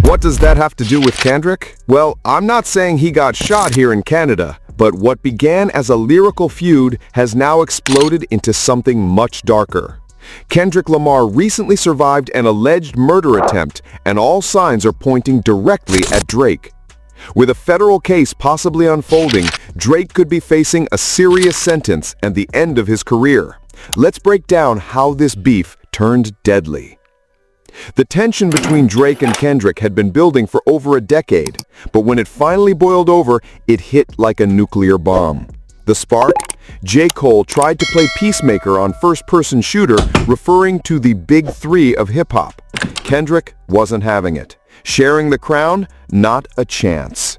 What does that have to do with Kendrick? Well, I'm not saying he got shot here in Canada, but what began as a lyrical feud has now exploded into something much darker. Kendrick Lamar recently survived an alleged murder attempt, and all signs are pointing directly at Drake. With a federal case possibly unfolding, Drake could be facing a serious sentence and the end of his career. Let's break down how this beef turned deadly. The tension between Drake and Kendrick had been building for over a decade, but when it finally boiled over, it hit like a nuclear bomb. The spark? J. Cole tried to play peacemaker on first-person shooter, referring to the big three of hip-hop. Kendrick wasn't having it. Sharing the crown? Not a chance.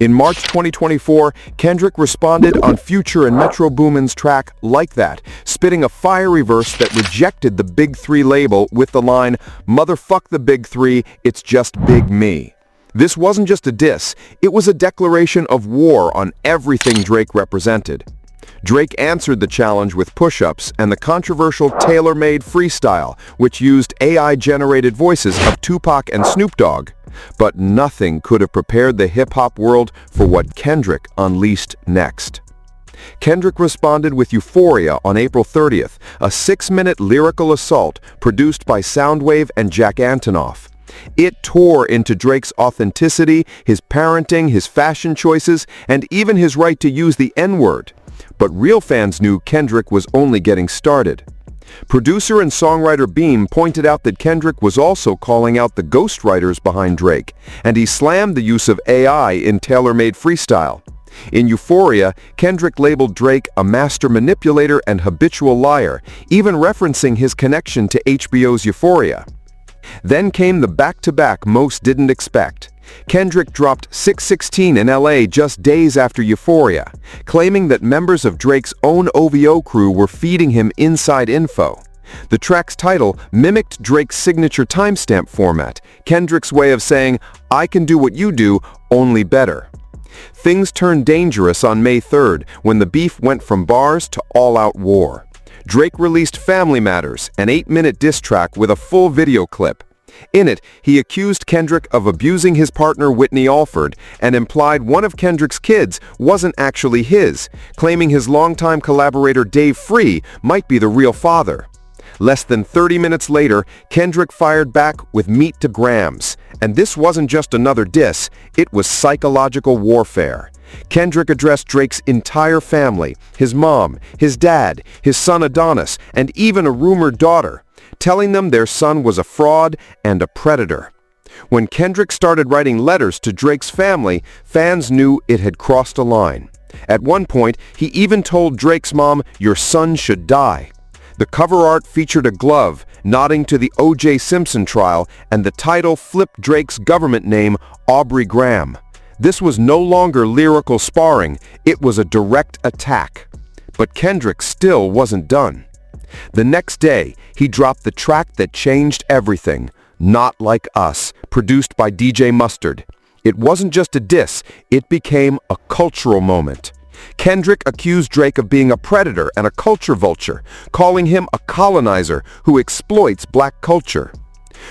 In March 2024, Kendrick responded on Future and Metro Boomin's track Like That, spitting a fiery verse that rejected the Big Three label with the line, "Motherfuck the Big Three, it's just Big Me." This wasn't just a diss, it was a declaration of war on everything Drake represented. Drake answered the challenge with push-ups and the controversial tailor-made freestyle, which used AI-generated voices of Tupac and Snoop Dogg. But nothing could have prepared the hip-hop world for what Kendrick unleashed next. Kendrick responded with Euphoria on April 30th, a 6-minute lyrical assault produced by Soundwave and Jack Antonoff. It tore into Drake's authenticity, his parenting, his fashion choices, and even his right to use the N-word. But real fans knew Kendrick was only getting started. Producer and songwriter Beam pointed out that Kendrick was also calling out the ghostwriters behind Drake, and he slammed the use of AI in tailor-made freestyle. In Euphoria, Kendrick labeled Drake a master manipulator and habitual liar, even referencing his connection to HBO's Euphoria. Then came the back-to-back most didn't expect. Kendrick dropped 616 in LA just days after Euphoria, claiming that members of Drake's own OVO crew were feeding him inside info. The track's title mimicked Drake's signature timestamp format, Kendrick's way of saying, "I can do what you do, only better." Things turned dangerous on May 3rd when the beef went from bars to all-out war. Drake released Family Matters, an 8-minute diss track with a full video clip. In it, he accused Kendrick of abusing his partner Whitney Alford and implied one of Kendrick's kids wasn't actually his, claiming his longtime collaborator Dave Free might be the real father. Less than 30 minutes later, Kendrick fired back with Meat to Grams, and this wasn't just another diss, it was psychological warfare. Kendrick addressed Drake's entire family, his mom, his dad, his son Adonis, and even a rumored daughter, telling them their son was a fraud and a predator. When Kendrick started writing letters to Drake's family, fans knew it had crossed a line. At one point, he even told Drake's mom, "Your son should die." The cover art featured a glove, nodding to the O.J. Simpson trial, and the title flipped Drake's government name, Aubrey Graham. This was no longer lyrical sparring, it was a direct attack. But Kendrick still wasn't done. The next day, he dropped the track that changed everything, Not Like Us, produced by DJ Mustard. It wasn't just a diss, it became a cultural moment. Kendrick accused Drake of being a predator and a culture vulture, calling him a colonizer who exploits black culture.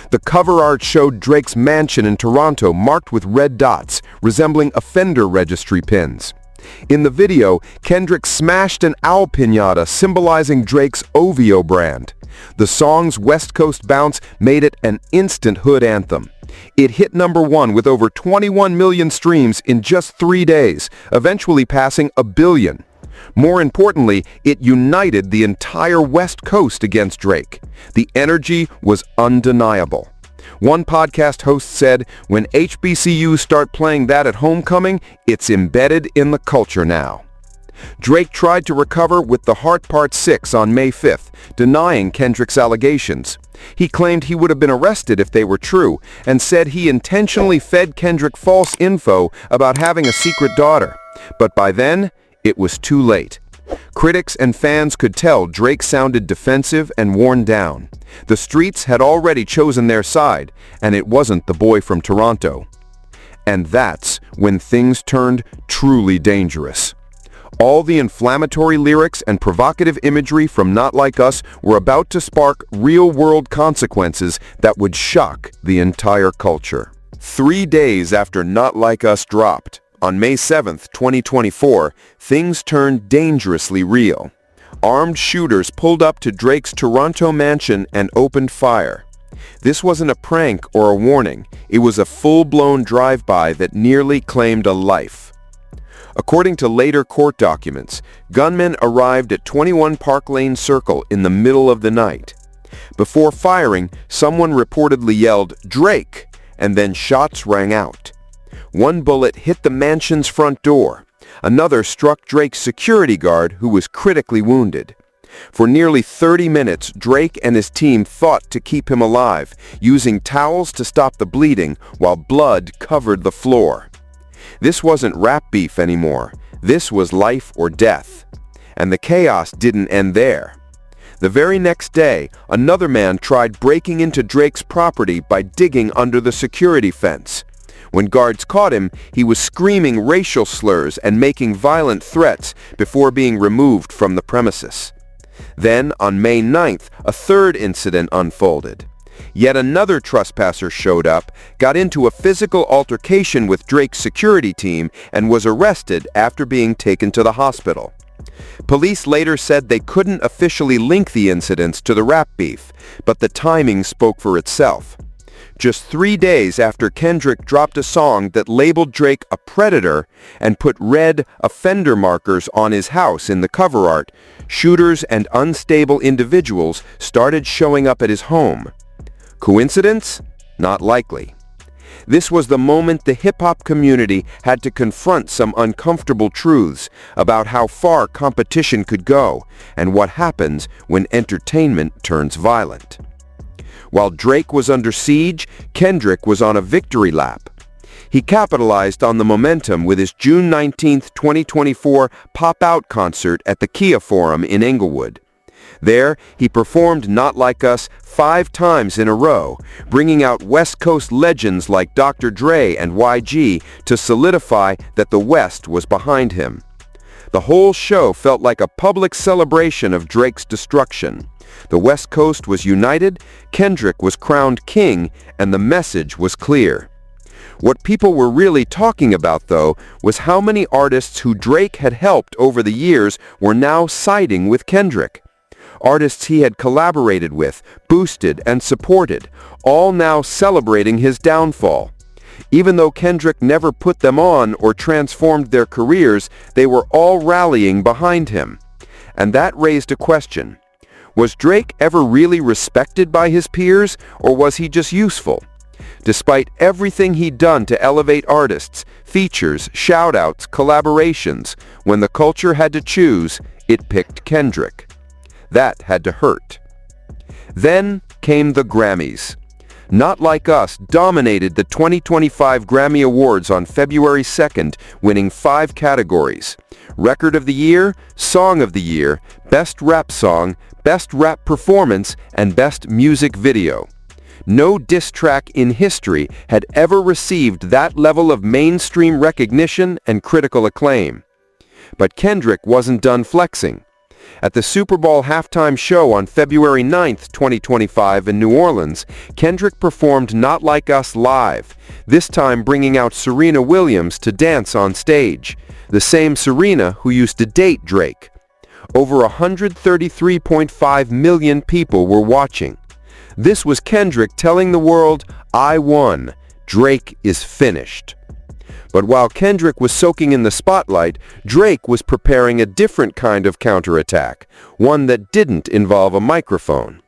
The cover art showed Drake's mansion in Toronto marked with red dots, resembling offender registry pins. In the video, Kendrick smashed an owl piñata symbolizing Drake's OVO brand. The song's West Coast bounce made it an instant hood anthem. It hit #1 with over 21 million streams in just 3 days, eventually passing 1 billion. More importantly, it united the entire West Coast against Drake. The energy was undeniable. One podcast host said, "When HBCUs start playing that at homecoming, it's embedded in the culture now." Drake tried to recover with the Heart Part 6 on May 5th, denying Kendrick's allegations. He claimed he would have been arrested if they were true, and said he intentionally fed Kendrick false info about having a secret daughter. But by then, it was too late. Critics and fans could tell Drake sounded defensive and worn down. The streets had already chosen their side, and it wasn't the boy from Toronto. And that's when things turned truly dangerous. All the inflammatory lyrics and provocative imagery from Not Like Us were about to spark real-world consequences that would shock the entire culture. 3 days after Not Like Us dropped, on May 7, 2024, things turned dangerously real. Armed shooters pulled up to Drake's Toronto mansion and opened fire. This wasn't a prank or a warning. It was a full-blown drive-by that nearly claimed a life. According to later court documents, gunmen arrived at 21 Park Lane Circle in the middle of the night. Before firing, someone reportedly yelled, "Drake!" and then shots rang out. One bullet hit the mansion's front door. Another struck Drake's security guard, who was critically wounded. For nearly 30 minutes, Drake and his team fought to keep him alive, using towels to stop the bleeding while blood covered the floor. This wasn't rap beef anymore. This was life or death. And the chaos didn't end there. The very next day, another man tried breaking into Drake's property by digging under the security fence. When guards caught him, he was screaming racial slurs and making violent threats before being removed from the premises. Then, on May 9th, a third incident unfolded. Yet another trespasser showed up, got into a physical altercation with Drake's security team, and was arrested after being taken to the hospital. Police later said they couldn't officially link the incidents to the rap beef, but the timing spoke for itself. Just 3 days after Kendrick dropped a song that labeled Drake a predator and put red offender markers on his house in the cover art, shooters and unstable individuals started showing up at his home. Coincidence? Not likely. This was the moment the hip-hop community had to confront some uncomfortable truths about how far competition could go and what happens when entertainment turns violent. While Drake was under siege, Kendrick was on a victory lap. He capitalized on the momentum with his June 19, 2024 pop-out concert at the Kia Forum in Inglewood. There, he performed Not Like Us 5 times in a row, bringing out West Coast legends like Dr. Dre and YG to solidify that the West was behind him. The whole show felt like a public celebration of Drake's destruction. The West Coast was united, Kendrick was crowned king, and the message was clear. What people were really talking about, though, was how many artists who Drake had helped over the years were now siding with Kendrick. Artists he had collaborated with, boosted, and supported, all now celebrating his downfall. Even though Kendrick never put them on or transformed their careers, they were all rallying behind him. And that raised a question. Was Drake ever really respected by his peers, or was he just useful? Despite everything he'd done to elevate artists, features, shout-outs, collaborations, when the culture had to choose, it picked Kendrick. That had to hurt. Then came the Grammys. Not Like Us dominated the 2025 Grammy Awards on February 2nd, winning 5 categories: Record of the Year, Song of the Year, Best Rap Song, Best Rap Performance, and Best Music Video. No diss track in history had ever received that level of mainstream recognition and critical acclaim. But Kendrick wasn't done flexing. At the Super Bowl halftime show on February 9th, 2025 in New Orleans, Kendrick performed Not Like Us live, this time bringing out Serena Williams to dance on stage, the same Serena who used to date Drake. Over 133.5 million people were watching. This was Kendrick telling the world, "I won. Drake is finished." But while Kendrick was soaking in the spotlight, Drake was preparing a different kind of counterattack, one that didn't involve a microphone.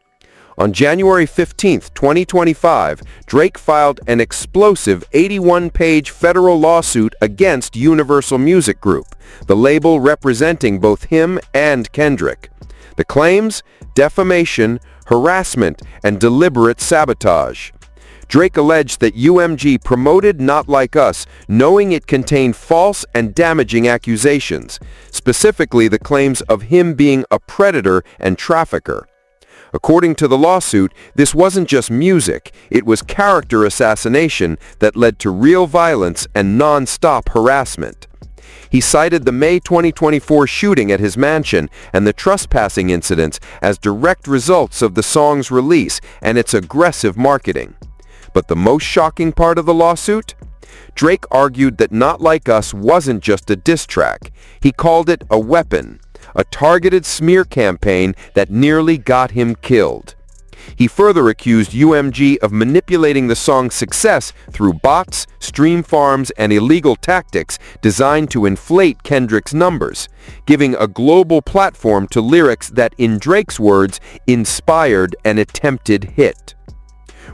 On January 15, 2025, Drake filed an explosive 81-page federal lawsuit against Universal Music Group, the label representing both him and Kendrick. The claims? Defamation, harassment, and deliberate sabotage. Drake alleged that UMG promoted Not Like Us, knowing it contained false and damaging accusations, specifically the claims of him being a predator and trafficker. According to the lawsuit, this wasn't just music, it was character assassination that led to real violence and non-stop harassment. He cited the May 2024 shooting at his mansion and the trespassing incidents as direct results of the song's release and its aggressive marketing. But the most shocking part of the lawsuit? Drake argued that Not Like Us wasn't just a diss track. He called it a weapon, a targeted smear campaign that nearly got him killed. He further accused UMG of manipulating the song's success through bots, stream farms, and illegal tactics designed to inflate Kendrick's numbers, giving a global platform to lyrics that, in Drake's words, inspired an attempted hit.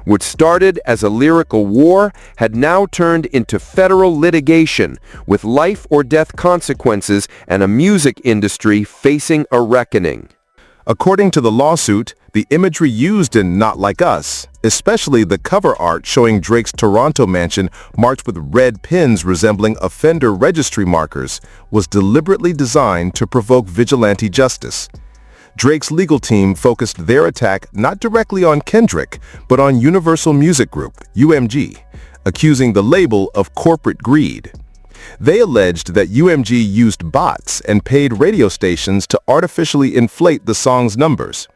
What started as a lyrical war had now turned into federal litigation, with life-or-death consequences and a music industry facing a reckoning. According to the lawsuit, the imagery used in Not Like Us, especially the cover art showing Drake's Toronto mansion marked with red pins resembling offender registry markers, was deliberately designed to provoke vigilante justice. Drake's legal team focused their attack not directly on Kendrick, but on Universal Music Group, UMG, accusing the label of corporate greed. They alleged that UMG used bots and paid radio stations to artificially inflate the song's numbers.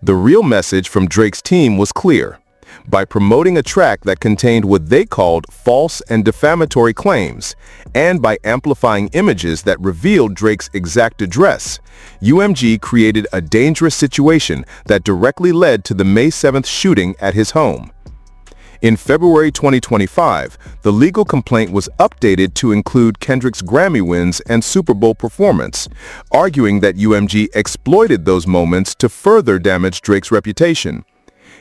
The real message from Drake's team was clear. By promoting a track that contained what they called false and defamatory claims, and by amplifying images that revealed Drake's exact address, UMG created a dangerous situation that directly led to the May 7th shooting at his home. In February 2025, the legal complaint was updated to include Kendrick's Grammy wins and Super Bowl performance, arguing that UMG exploited those moments to further damage Drake's reputation.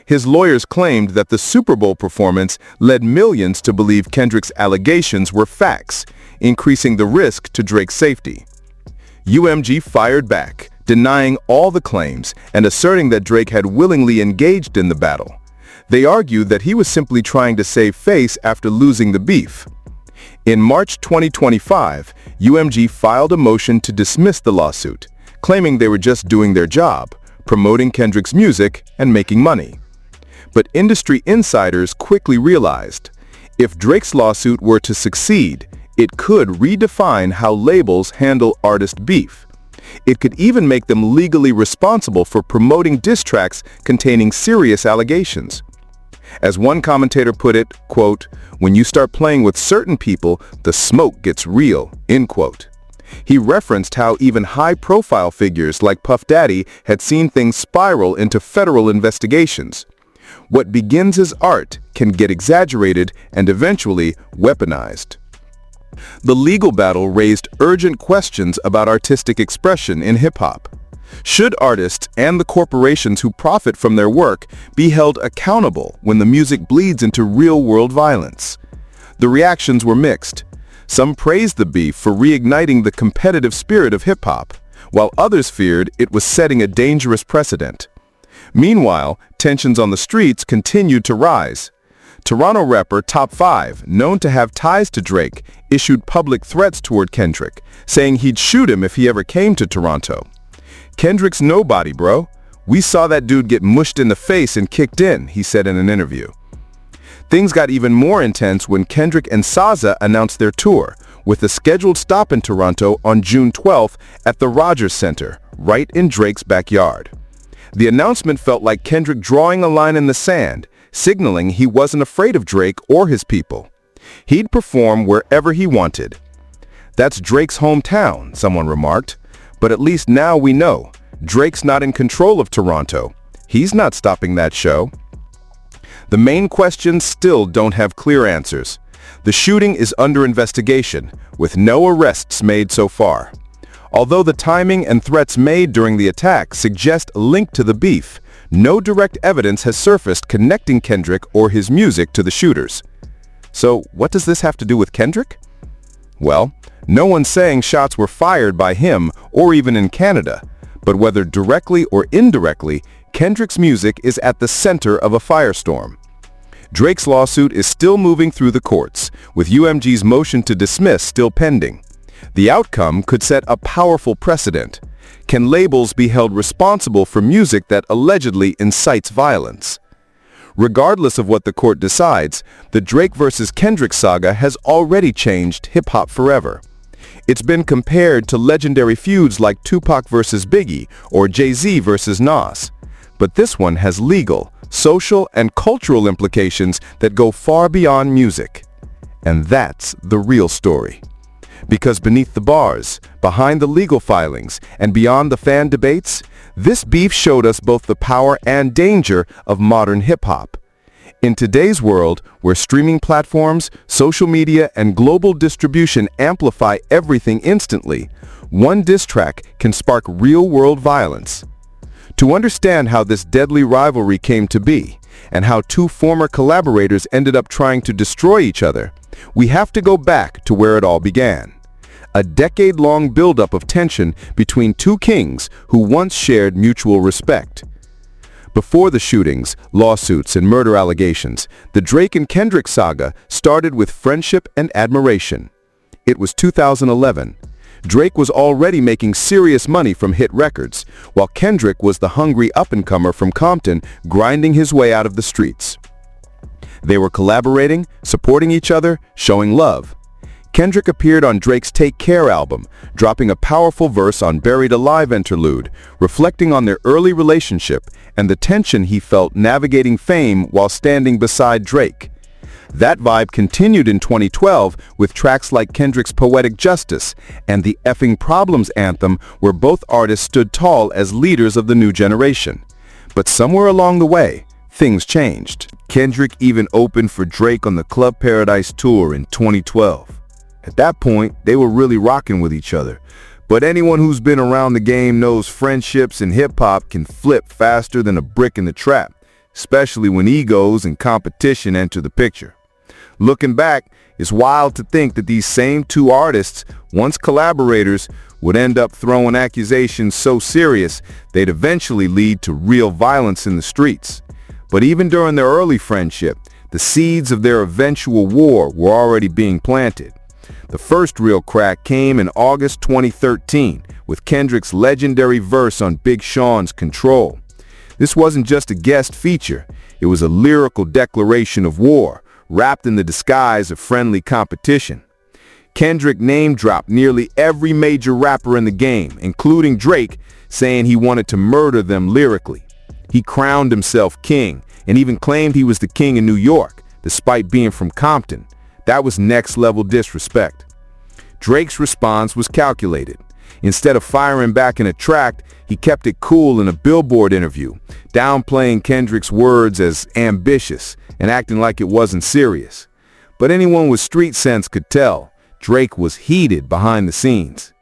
His lawyers claimed that the Super Bowl performance led millions to believe Kendrick's allegations were facts, increasing the risk to Drake's safety. UMG fired back, denying all the claims and asserting that Drake had willingly engaged in the battle. They argued that he was simply trying to save face after losing the beef. In March 2025, UMG filed a motion to dismiss the lawsuit, claiming they were just doing their job, promoting Kendrick's music and making money. But industry insiders quickly realized, if Drake's lawsuit were to succeed, it could redefine how labels handle artist beef. It could even make them legally responsible for promoting diss tracks containing serious allegations. As one commentator put it, quote, "When you start playing with certain people, the smoke gets real," end quote. He referenced how even high-profile figures like Puff Daddy had seen things spiral into federal investigations. What begins as art can get exaggerated and eventually weaponized. The legal battle raised urgent questions about artistic expression in hip-hop. Should artists and the corporations who profit from their work be held accountable when the music bleeds into real-world violence? The reactions were mixed. Some praised the beef for reigniting the competitive spirit of hip-hop, while others feared it was setting a dangerous precedent. Meanwhile, tensions on the streets continued to rise. Toronto rapper Top 5, known to have ties to Drake, issued public threats toward Kendrick, saying he'd shoot him if he ever came to Toronto. "Kendrick's nobody, bro. We saw that dude get mushed in the face and kicked in," he said in an interview. Things got even more intense when Kendrick and SZA announced their tour, with a scheduled stop in Toronto on June 12th at the Rogers Center, right in Drake's backyard. The announcement felt like Kendrick drawing a line in the sand, signaling he wasn't afraid of Drake or his people. He'd perform wherever he wanted. "That's Drake's hometown," someone remarked. "But at least now we know, Drake's not in control of Toronto. He's not stopping that show." The main questions still don't have clear answers. The shooting is under investigation, with no arrests made so far. Although the timing and threats made during the attack suggest a link to the beef, no direct evidence has surfaced connecting Kendrick or his music to the shooters. So what does this have to do with Kendrick? Well, no one's saying shots were fired by him or even in Canada, but whether directly or indirectly, Kendrick's music is at the center of a firestorm. Drake's lawsuit is still moving through the courts, with UMG's motion to dismiss still pending. The outcome could set a powerful precedent. Can labels be held responsible for music that allegedly incites violence? Regardless of what the court decides, the Drake versus Kendrick saga has already changed hip-hop forever. It's been compared to legendary feuds like Tupac versus Biggie or Jay-Z versus Nas. But this one has legal, social, and cultural implications that go far beyond music. And that's the real story. Because beneath the bars, behind the legal filings, and beyond the fan debates, this beef showed us both the power and danger of modern hip-hop. In today's world, where streaming platforms, social media, and global distribution amplify everything instantly, one diss track can spark real-world violence. To understand how this deadly rivalry came to be, and how two former collaborators ended up trying to destroy each other, we have to go back to where it all began. A decade-long buildup of tension between two kings who once shared mutual respect. Before the shootings, lawsuits, and murder allegations, the Drake and Kendrick saga started with friendship and admiration. It was 2011. Drake was already making serious money from hit records, while Kendrick was the hungry up-and-comer from Compton grinding his way out of the streets. They were collaborating, supporting each other, showing love. Kendrick appeared on Drake's Take Care album, dropping a powerful verse on Buried Alive interlude, reflecting on their early relationship and the tension he felt navigating fame while standing beside Drake. That vibe continued in 2012 with tracks like Kendrick's Poetic Justice and the Effing Problems anthem, where both artists stood tall as leaders of the new generation. But somewhere along the way, things changed. Kendrick even opened for Drake on the Club Paradise tour in 2012. At that point, they were really rocking with each other. But anyone who's been around the game knows friendships in hip-hop can flip faster than a brick in the trap, especially when egos and competition enter the picture. Looking back, it's wild to think that these same two artists, once collaborators, would end up throwing accusations so serious they'd eventually lead to real violence in the streets. But even during their early friendship, the seeds of their eventual war were already being planted. The first real crack came in August 2013 with Kendrick's legendary verse on Big Sean's Control. This wasn't just a guest feature, it was a lyrical declaration of war, wrapped in the disguise of friendly competition. Kendrick name-dropped nearly every major rapper in the game, including Drake, saying he wanted to murder them lyrically. He crowned himself king and even claimed he was the king in New York, despite being from Compton. That was next-level disrespect. Drake's response was calculated. Instead of firing back in a track, he kept it cool in a Billboard interview, downplaying Kendrick's words as ambitious and acting like it wasn't serious. But anyone with street sense could tell Drake was heated behind the scenes.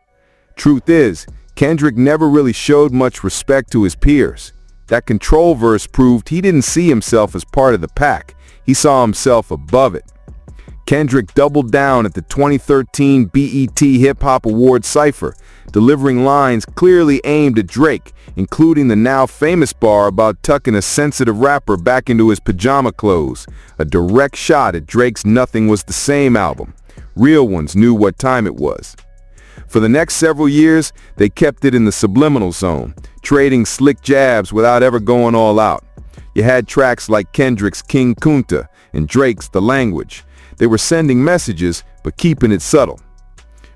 Truth is, Kendrick never really showed much respect to his peers. That Control verse proved he didn't see himself as part of the pack. He saw himself above it. Kendrick doubled down at the 2013 BET Hip Hop Awards cypher, delivering lines clearly aimed at Drake, including the now famous bar about tucking a sensitive rapper back into his pajama clothes, a direct shot at Drake's Nothing Was the Same album. Real ones knew what time it was. For the next several years, they kept it in the subliminal zone, trading slick jabs without ever going all out. You had tracks like Kendrick's King Kunta and Drake's The Language. They were sending messages, but keeping it subtle.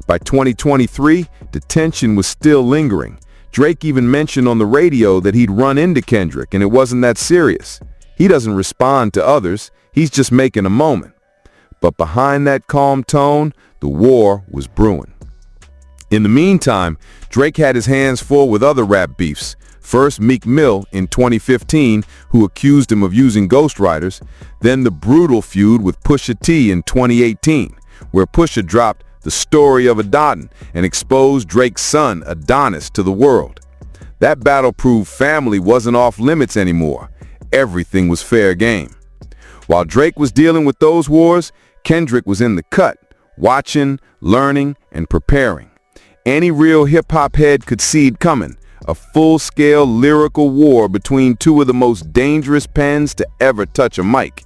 By 2023, the tension was still lingering. Drake even mentioned on the radio that he'd run into Kendrick, and it wasn't that serious. He doesn't respond to others, he's just making a moment. But behind that calm tone, the war was brewing. In the meantime, Drake had his hands full with other rap beefs. First, Meek Mill in 2015, who accused him of using ghostwriters. Then the brutal feud with Pusha T in 2018, where Pusha dropped The Story of Adonai and exposed Drake's son, Adonis, to the world. That battle proved family wasn't off limits anymore. Everything was fair game. While Drake was dealing with those wars, Kendrick was in the cut, watching, learning, and preparing. Any real hip-hop head could see it coming. A full-scale lyrical war between two of the most dangerous pens to ever touch a mic.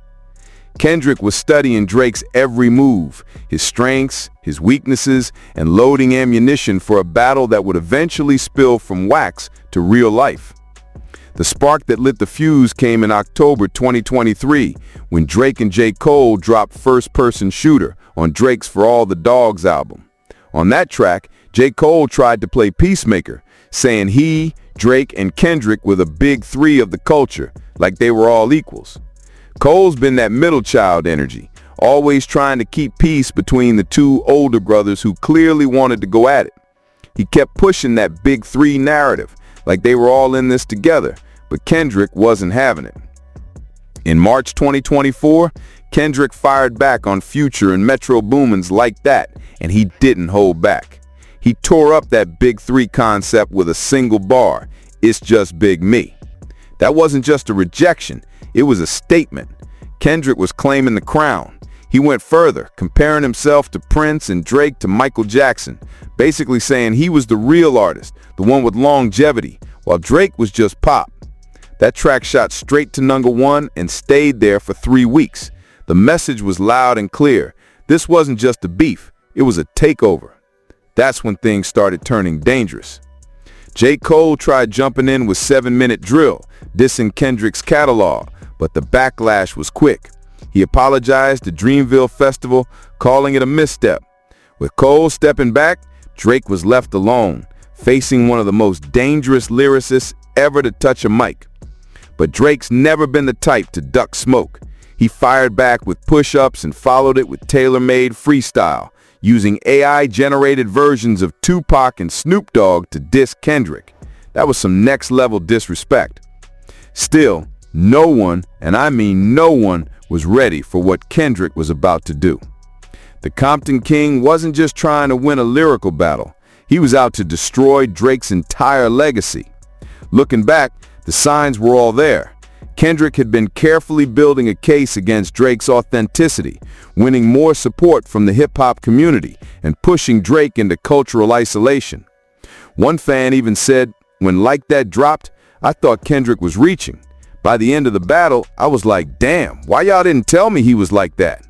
Kendrick was studying Drake's every move, his strengths, his weaknesses, and loading ammunition for a battle that would eventually spill from wax to real life. The spark that lit the fuse came in October 2023, when Drake and J. Cole dropped First Person Shooter on Drake's For All the Dogs album. On that track, J. Cole tried to play peacemaker, saying he, Drake, and Kendrick were the big three of the culture, like they were all equals. Cole's been that middle child energy, always trying to keep peace between the two older brothers who clearly wanted to go at it. He kept pushing that big three narrative, like they were all in this together, but Kendrick wasn't having it. In March 2024, Kendrick fired back on Future and Metro Boomin's Like That, and he didn't hold back. He tore up that big three concept with a single bar, "It's just Big Me." That wasn't just a rejection, it was a statement. Kendrick was claiming the crown. He went further, comparing himself to Prince and Drake to Michael Jackson, basically saying he was the real artist, the one with longevity, while Drake was just pop. That track shot straight to #1 and stayed there for 3 weeks. The message was loud and clear. This wasn't just a beef, it was a takeover. That's when things started turning dangerous. J. Cole tried jumping in with 7-Minute Drill, dissing Kendrick's catalog, but the backlash was quick. He apologized to Dreamville Festival, calling it a misstep. With Cole stepping back, Drake was left alone, facing one of the most dangerous lyricists ever to touch a mic. But Drake's never been the type to duck smoke. He fired back with push-ups and followed it with tailor-made freestyle, using AI-generated versions of Tupac and Snoop Dogg to diss Kendrick. That was some next-level disrespect. Still, no one, and I mean no one, was ready for what Kendrick was about to do. The Compton King wasn't just trying to win a lyrical battle. He was out to destroy Drake's entire legacy. Looking back, the signs were all there. Kendrick had been carefully building a case against Drake's authenticity, winning more support from the hip-hop community and pushing Drake into cultural isolation. One fan even said, "When Like That dropped, I thought Kendrick was reaching. By the end of the battle, I was like, damn, why y'all didn't tell me he was like that?"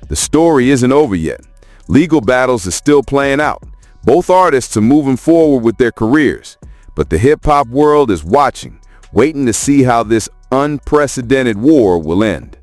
The story isn't over yet. Legal battles are still playing out. Both artists are moving forward with their careers, but the hip-hop world is watching, waiting to see how this unprecedented war will end.